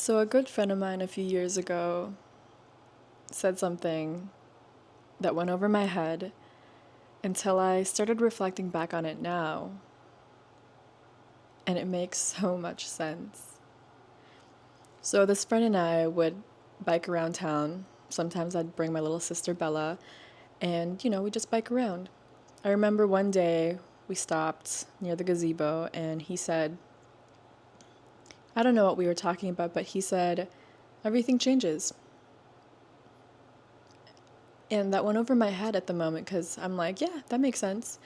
So, a good friend of mine a few years ago said something that went over my head until I started reflecting back on it now, and it makes so much sense. So, this friend and I would bike around town. Sometimes I'd bring my little sister Bella, and we just bike around. I remember one day we stopped near the gazebo, and he said, I don't know what we were talking about, but he said, everything changes. And that went over my head at the moment because I'm like, yeah, that makes sense.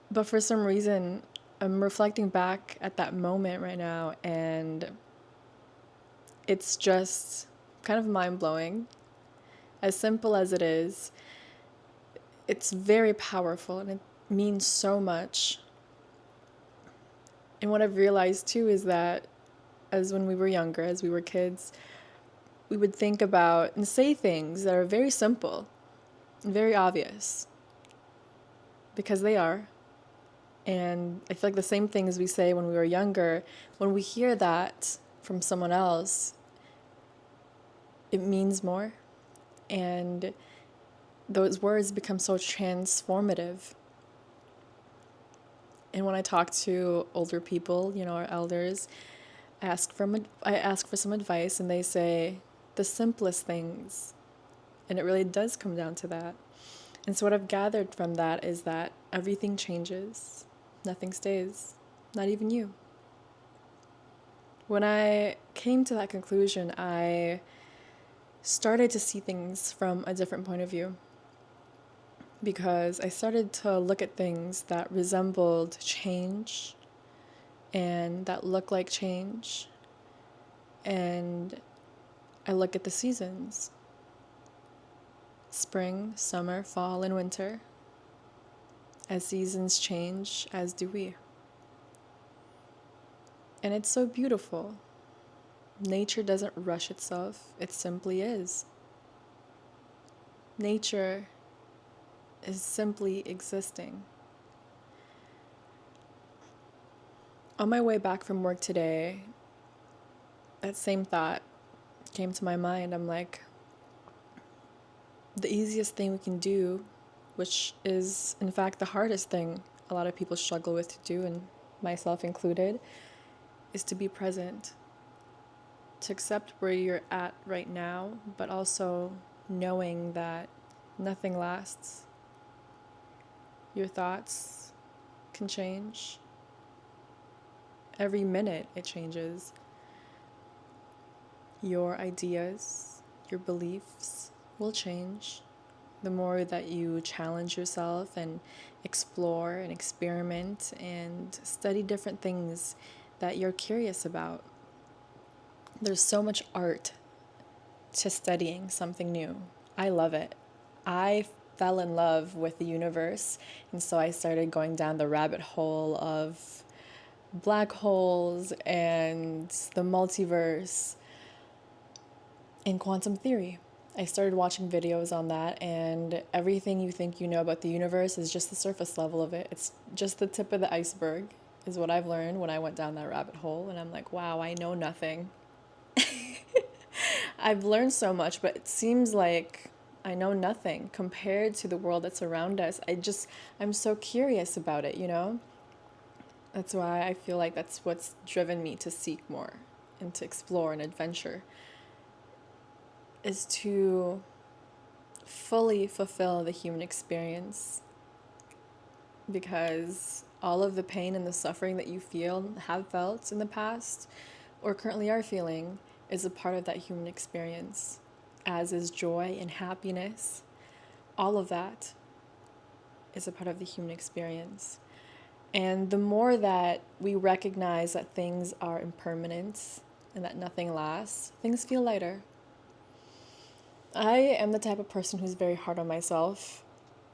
But for some reason, I'm reflecting back at that moment right now, and it's just kind of mind blowing. As simple as it is, it's very powerful and it means so much. And what I've realized too is that as when we were younger, as we were kids, we would think about and say things that are very simple and very obvious because they are. And I feel like the same things we say when we were younger, when we hear that from someone else, it means more. And those words become so transformative. And when I talk to older people, our elders, I ask for some advice, and they say the simplest things. And it really does come down to that. And so what I've gathered from that is that everything changes. Nothing stays. Not even you. When I came to that conclusion, I started to see things from a different point of view because I started to look at things that resembled change and that looked like change. And I look at the seasons: spring, summer, fall, and winter. As seasons change, as do we. And it's so beautiful. Nature doesn't rush itself, it simply is. Nature is simply existing. On my way back from work today, that same thought came to my mind. I'm like, the easiest thing we can do, which is in fact the hardest thing a lot of people struggle with to do, and myself included, is to be present, to accept where you're at right now, but also knowing that nothing lasts. Your thoughts can change. Every minute it changes. Your ideas, your beliefs will change. The more that you challenge yourself and explore and experiment and study different things that you're curious about. There's so much art to studying something new. I love it. I fell in love with the universe, and so I started going down the rabbit hole of black holes and the multiverse and quantum theory. I started watching videos on that, and everything you think you know about the universe is just the surface level of it. It's just the tip of the iceberg, is what I've learned when I went down that rabbit hole. And I'm like, wow, I know nothing. I've learned so much, but it seems like I know nothing compared to the world that's around us. I'm so curious about it. That's why I feel like that's what's driven me to seek more and to explore and adventure, is to fully fulfill the human experience, because all of the pain and the suffering that you have felt in the past, or currently are feeling, is a part of that human experience, as is joy and happiness. All of that is a part of the human experience. And the more that we recognize that things are impermanent and that nothing lasts, things feel lighter. I am the type of person who's very hard on myself,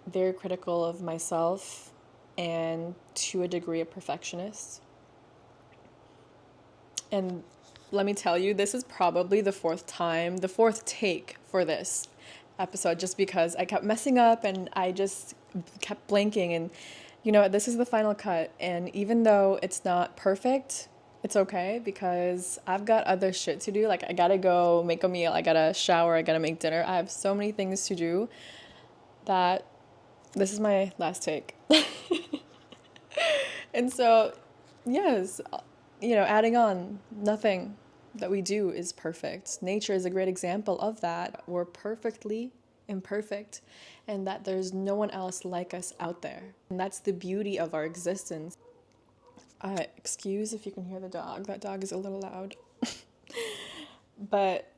very critical of myself, and to a degree a perfectionist. And let me tell you, this is probably the fourth take for this episode, just because I kept messing up and I just kept blanking. And, this is the final cut. And even though it's not perfect, it's okay because I've got other shit to do. Like, I gotta go make a meal, I gotta shower, I gotta make dinner. I have so many things to do that this is my last take. And so, yes, adding on, nothing that we do is perfect. Nature is a great example of that. We're perfectly imperfect, and that there's no one else like us out there. And that's the beauty of our existence. Excuse if you can hear the dog. That dog is a little loud. But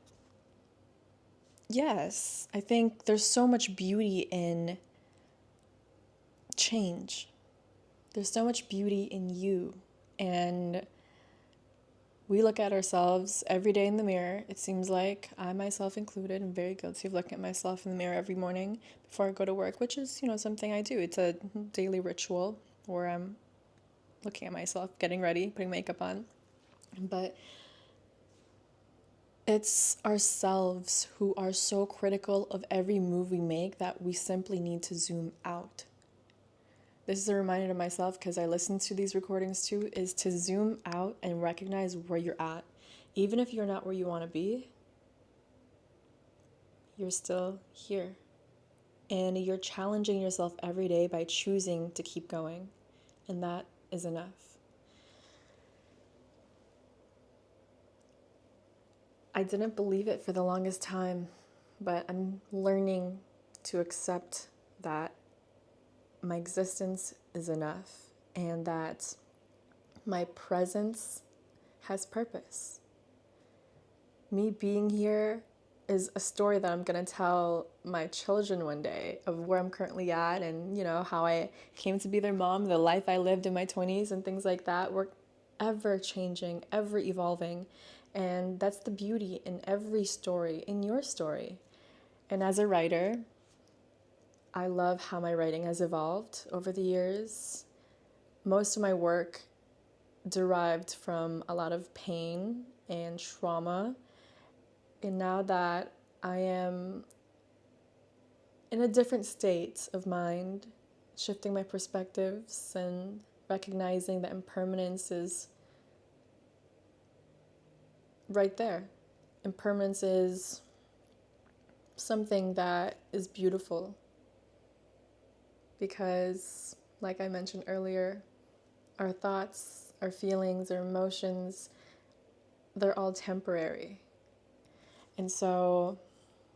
yes, I think there's so much beauty in change. There's so much beauty in you. And we look at ourselves every day in the mirror. It seems like I myself included am very guilty of looking at myself in the mirror every morning before I go to work, which is, something I do. It's a daily ritual where I'm looking at myself, getting ready, putting makeup on. But it's ourselves who are so critical of every move we make that we simply need to zoom out. This is a reminder to myself, because I listen to these recordings too, is to zoom out and recognize where you're at. Even if you're not where you want to be, you're still here. And you're challenging yourself every day by choosing to keep going. And that is enough. I didn't believe it for the longest time, but I'm learning to accept that my existence is enough and that my presence has purpose. Me being here is a story that I'm going to tell my children one day of where I'm currently at and, how I came to be their mom, the life I lived in my 20s and things like that. We're ever changing, ever evolving. And that's the beauty in every story, in your story. And as a writer, I love how my writing has evolved over the years. Most of my work derived from a lot of pain and trauma. And now that I am in a different state of mind, shifting my perspectives and recognizing that impermanence is right there. Impermanence is something that is beautiful because, like I mentioned earlier, our thoughts, our feelings, our emotions, they're all temporary. And so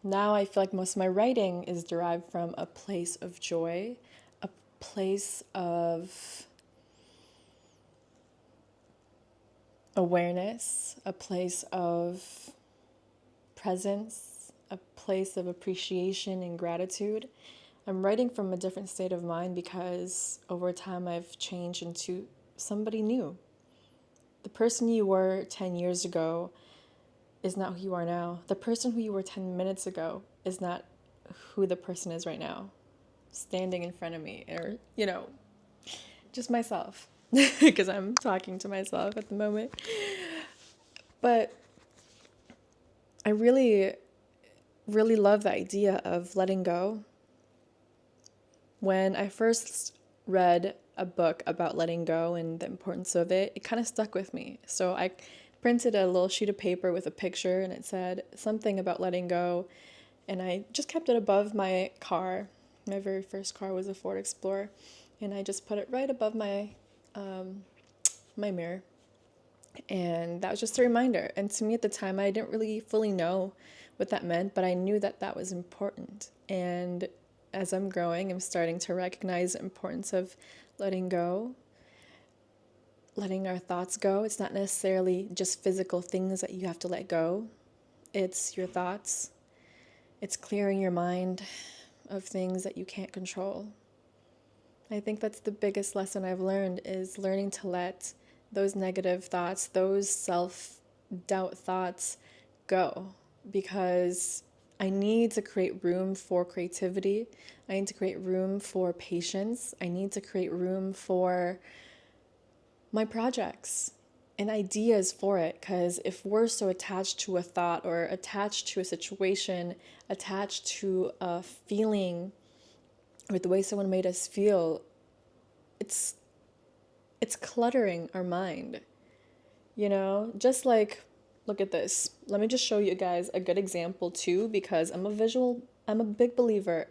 now I feel like most of my writing is derived from a place of joy, a place of awareness, a place of presence, a place of appreciation and gratitude. I'm writing from a different state of mind because over time I've changed into somebody new. The person you were 10 years ago is not who you are now. The person who you were 10 minutes ago is not who the person is right now, standing in front of me, or, just myself, because I'm talking to myself at the moment. But I really, really love the idea of letting go. When I first read a book about letting go and the importance of it, it kind of stuck with me. So I printed a little sheet of paper with a picture and it said something about letting go. And I just kept it above my car. My very first car was a Ford Explorer. And I just put it right above my my mirror. And that was just a reminder. And to me at the time, I didn't really fully know what that meant, but I knew that that was important. And as I'm growing, I'm starting to recognize the importance of letting go, letting our thoughts go. It's not necessarily just physical things that you have to let go. It's your thoughts. It's clearing your mind of things that you can't control. I think that's the biggest lesson I've learned, is learning to let those negative thoughts, those self-doubt thoughts go, because I need to create room for creativity. I need to create room for patience. I need to create room for my projects and ideas for it, because if we're so attached to a thought or attached to a situation, attached to a feeling or the way someone made us feel, it's cluttering our mind. You know, just like, look at this. Let me just show you guys a good example too, because I'm a big believer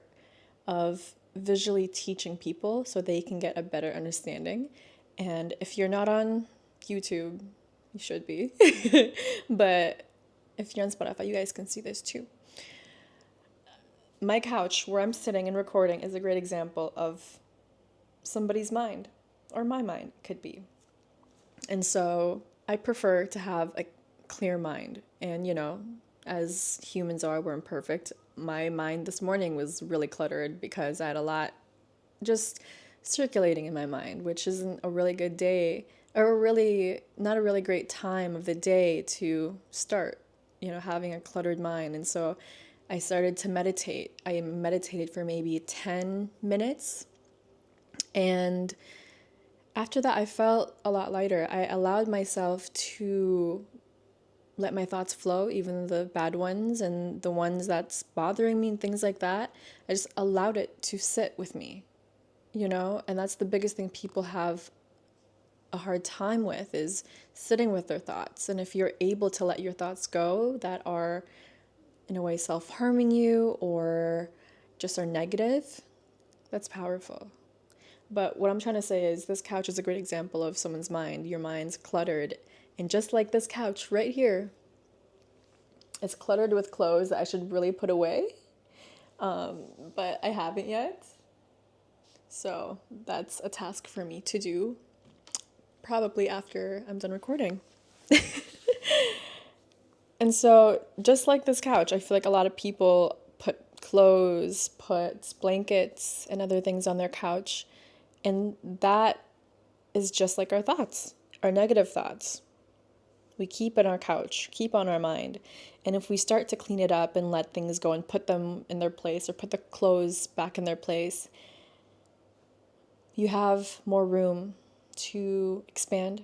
of visually teaching people so they can get a better understanding. And if you're not on YouTube, you should be. But if you're on Spotify, you guys can see this too. My couch where I'm sitting and recording is a great example of somebody's mind, or my mind could be. And so I prefer to have a clear mind. And, you know, as humans are, we're imperfect. My mind this morning was really cluttered because I had a lot just circulating in my mind, which isn't a really good day, or not a really great time of the day to start, you know, having a cluttered mind. And so I started to meditate. I meditated for maybe 10 minutes. And after that, I felt a lot lighter. I allowed myself to let my thoughts flow, even the bad ones and the ones that's bothering me and things like that. I just allowed it to sit with me, you know? And that's the biggest thing people have a hard time with, is sitting with their thoughts. And if you're able to let your thoughts go that are in a way self-harming you or just are negative, that's powerful. But what I'm trying to say is this couch is a great example of someone's mind. Your mind's cluttered. And just like this couch right here, it's cluttered with clothes that I should really put away. But I haven't yet. So that's a task for me to do, probably after I'm done recording. And so just like this couch, I feel like a lot of people put clothes, put blankets and other things on their couch. And that is just like our thoughts, our negative thoughts. We keep in our couch, keep on our mind. And if we start to clean it up and let things go and put them in their place, or put the clothes back in their place, you have more room to expand,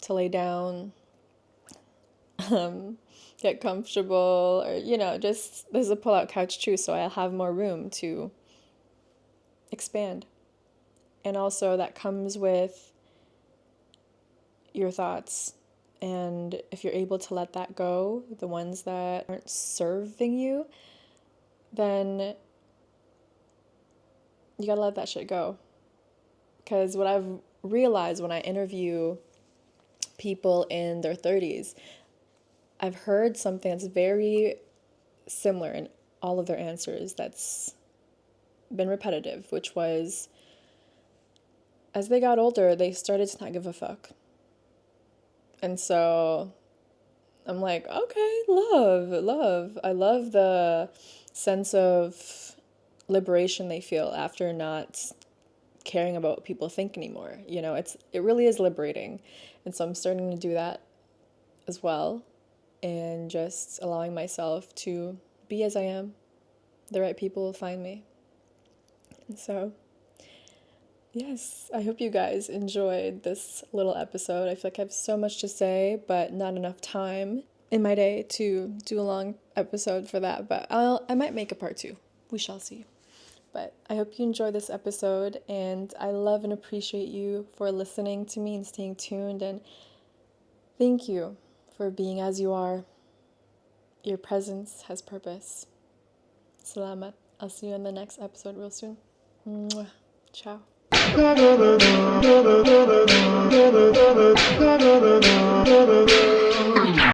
to lay down, get comfortable, or, you know, just, there's a pull-out couch too, so I'll have more room to expand. And also that comes with your thoughts. And if you're able to let that go, the ones that aren't serving you, then you gotta let that shit go. Because what I've realized when I interview people in their 30s, I've heard something that's very similar in all of their answers that's been repetitive, which was, as they got older, they started to not give a fuck. And so I'm like, okay, love. I love the sense of liberation they feel after not caring about what people think anymore. You know, it really is liberating. And so I'm starting to do that as well, and just allowing myself to be as I am. The right people will find me. And so, yes, I hope you guys enjoyed this little episode. I feel like I have so much to say, but not enough time in my day to do a long episode for that. But I might make a part 2. We shall see. But I hope you enjoy this episode, and I love and appreciate you for listening to me and staying tuned. And thank you for being as you are. Your presence has purpose. Salamat. I'll see you in the next episode real soon. Mwah. Ciao.